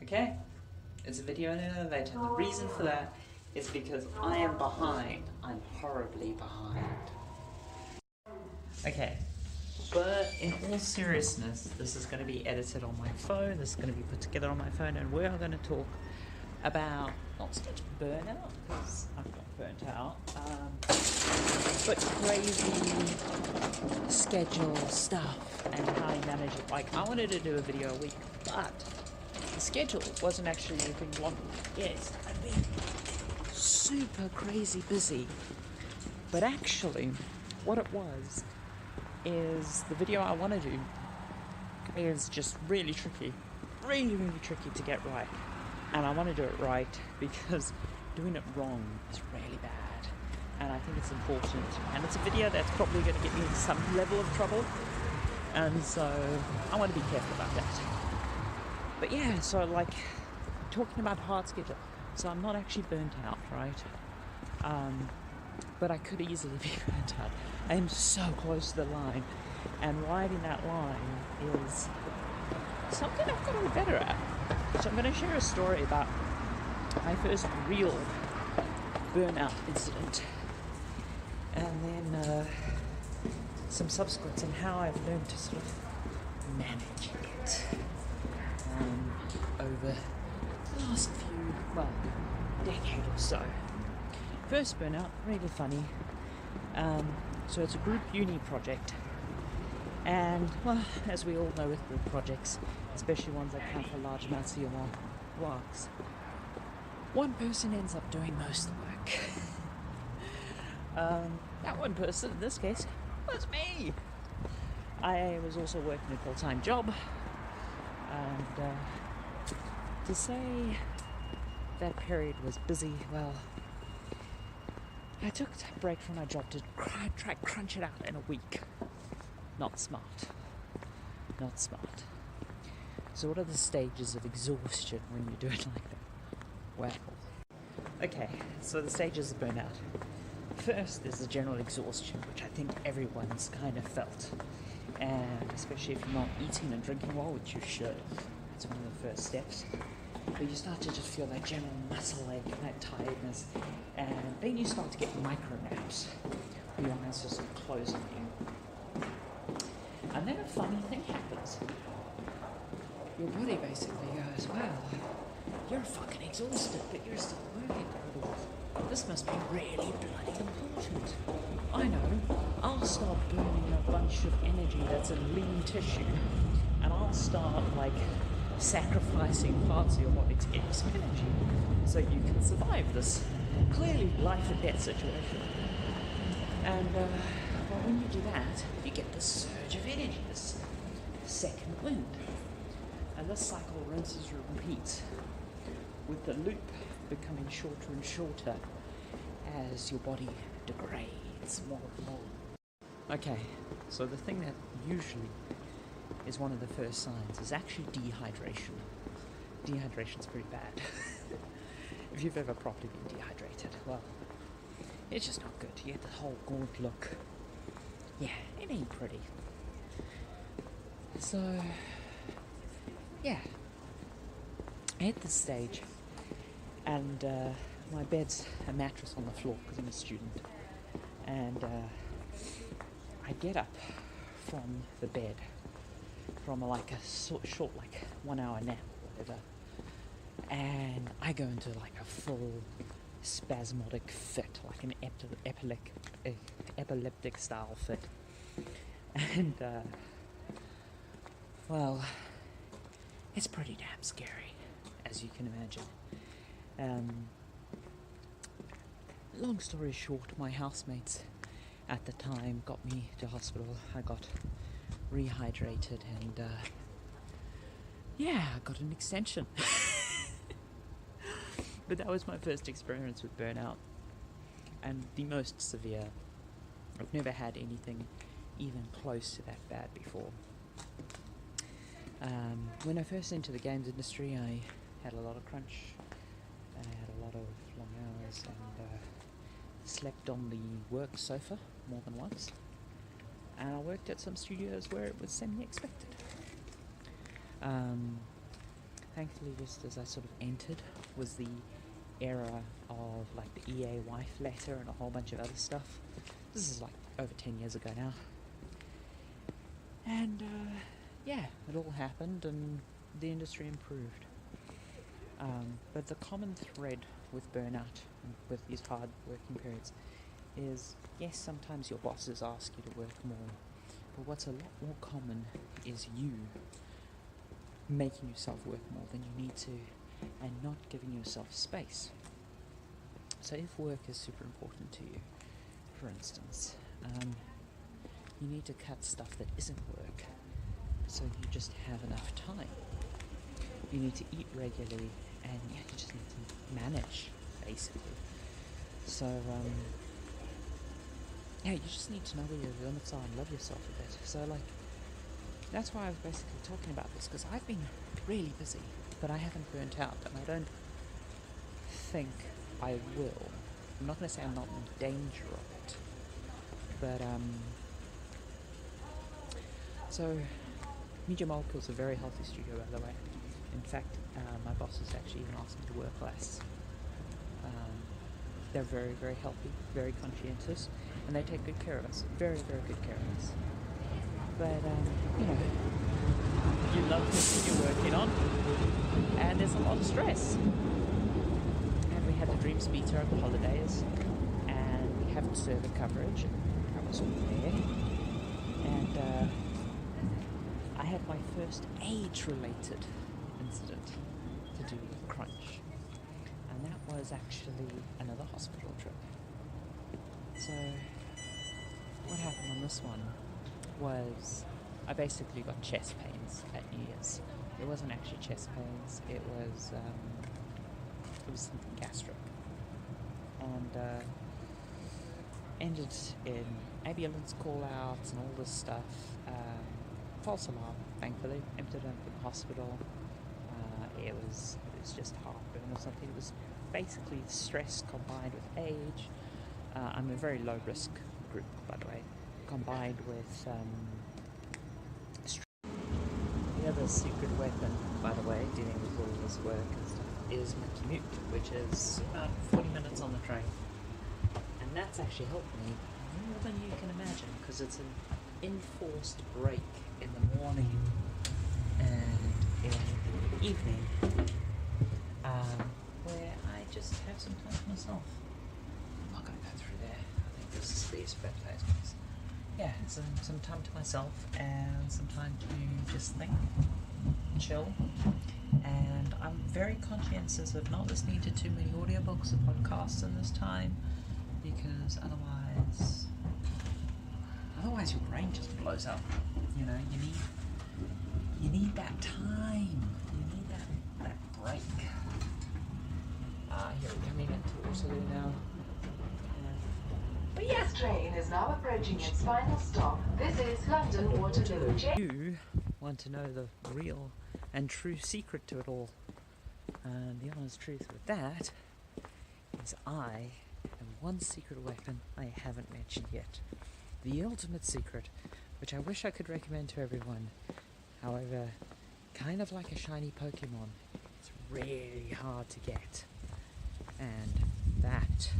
Okay? It's a video in an elevator. The reason for that is because I am behind. I'm horribly behind. Okay, but in all seriousness, this is going to be edited on my phone, this is going to be put together on my phone, and we are going to talk about not so much burnout, because I've got burnt out, but crazy schedule stuff and how I manage it. Like, I wanted to do a video a week, but the schedule wasn't actually anything long. Yes, I've been super crazy busy, but actually what it was is the video I want to do is just really tricky to get right, and I want to do it right because doing it wrong is really bad, and I think it's important, and it's a video that's probably going to get me into some level of trouble, and so I want to be careful about that. But yeah, so like talking about hard schedule, so I'm not actually burnt out, right? But I could easily be burnt out. I am so close to the line, and riding that line is something I've got to be better at. So I'm going to share a story about my first real burnout incident, and then some subsequents and how I've learned to sort of manage it over the last decade or so. First burnout, really funny. So it's a group uni project, and well, as we all know with group projects, especially ones that count for large amounts of your works, one person ends up doing most of the work. That one person, in this case, was me. I was also working a full-time job, and to say that period was busy, well, I took a break from my job to try crunch it out in a week. Not smart. Not smart. So what are the stages of exhaustion when you do it like that? Well, okay, so the stages of burnout. First, there's the general exhaustion, which I think everyone's kind of felt. And especially if you're not eating and drinking well, which you should. That's one of the first steps. But you start to just feel that general muscle ache and that tiredness, and then you start to get micro naps. Your eyes just close on you. And then a funny thing happens. Your body basically goes, well, you're fucking exhausted, but you're still working. This must be really bloody important. I know, I'll start burning a bunch of energy that's in lean tissue, and I'll start sacrificing parts of your body to get you some energy so you can survive this clearly life and death situation. And well, when you do that, you get this surge of energy, this second wind, and this cycle rinses and repeats, with the loop becoming shorter and shorter as your body degrades more and more. Okay, so the thing that usually is one of the first signs is actually dehydration. Dehydration's pretty bad. If you've ever properly been dehydrated, well, it's just not good. You get the whole gaunt look. Yeah, it ain't pretty. So, yeah, I hit this stage, and my bed's a mattress on the floor because I'm a student, and I get up from the bed from a short 1 hour nap or whatever, and I go into a full spasmodic fit, like an epileptic style fit, and well, it's pretty damn scary, as you can imagine. Long story short, my housemates at the time got me to hospital. I got rehydrated, and I got an extension. But that was my first experience with burnout, and the most severe. I've never had anything even close to that bad before. When I first entered the games industry, I had a lot of crunch, and I had a lot of long hours, and slept on the work sofa more than once. And I worked at some studios where it was semi-expected. thankfully, just as I sort of entered, was the era of like the EA wife letter and a whole bunch of other stuff. This is like over 10 years ago now. And yeah, it all happened and the industry improved. But the common thread with burnout and with these hard working periods is, yes, sometimes your bosses ask you to work more, but what's a lot more common is you making yourself work more than you need to and not giving yourself space. So if work is super important to you, for instance, you need to cut stuff that isn't work so you just have enough time. You need to eat regularly, and yeah, you just need to manage, basically. So yeah, you just need to know where your limits are and love yourself a bit. So like, that's why I was basically talking about this, because I've been really busy, but I haven't burnt out, and I don't think I will. I'm not going to say I'm not in danger of it, but so Media Molecule is a very healthy studio, by the way. In fact, my boss has actually even asked me to work less. They're very, very healthy, very conscientious, and they take good care of us. Very, very good care of us. But, you know, you love the thing you're working on, and there's a lot of stress. And we had the Dreams Beta over the holidays, and we haven't server coverage, and I was all there. And I had my first age-related incident to do with crunch. And that was actually another hospital trip. So, what happened on this one was I basically got chest pains at New Year's. It wasn't actually chest pains, it was something gastric. And ended in ambulance call-outs and all this stuff. False alarm, thankfully. Ended up in the hospital. It was just heartburn or something. It was basically stress combined with age. I'm a very low risk group, by the way, combined with the other secret weapon, by the way, dealing with all this work and stuff, is my commute, which is about 40 minutes on the train. And that's actually helped me more than you can imagine, because it's an enforced break in the morning and in the evening, where I just have some time to myself. I'm not going to go through there. I think this is the best place. Yeah, some time to myself and some time to just think, chill. And I'm very conscientious of not listening to too many audiobooks or podcasts in this time, because otherwise your brain just blows up. You know, you need that time. You need that break. Here we're coming into Waterloo now. But yeah. This train is now approaching its final stop. This is London Waterloo. You want to know the real and true secret to it all. And the honest truth with that is I have one secret weapon I haven't mentioned yet. The ultimate secret, which I wish I could recommend to everyone. However, kind of like a shiny Pokemon, it's really hard to get. And that,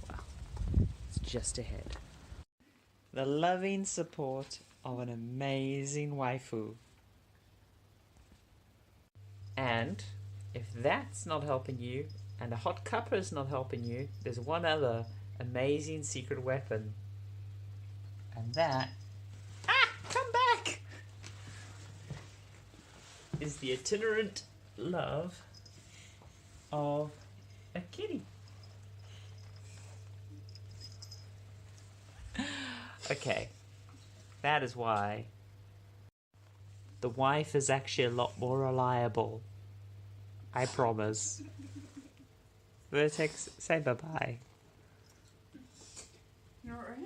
well, it's just ahead. The loving support of an amazing waifu. And if that's not helping you, and a hot cuppa is not helping you, there's one other amazing secret weapon. And that, come back! Is the itinerant love of a kitty. Okay, that is why the wife is actually a lot more reliable. I promise. Vertex, say bye-bye. You're right.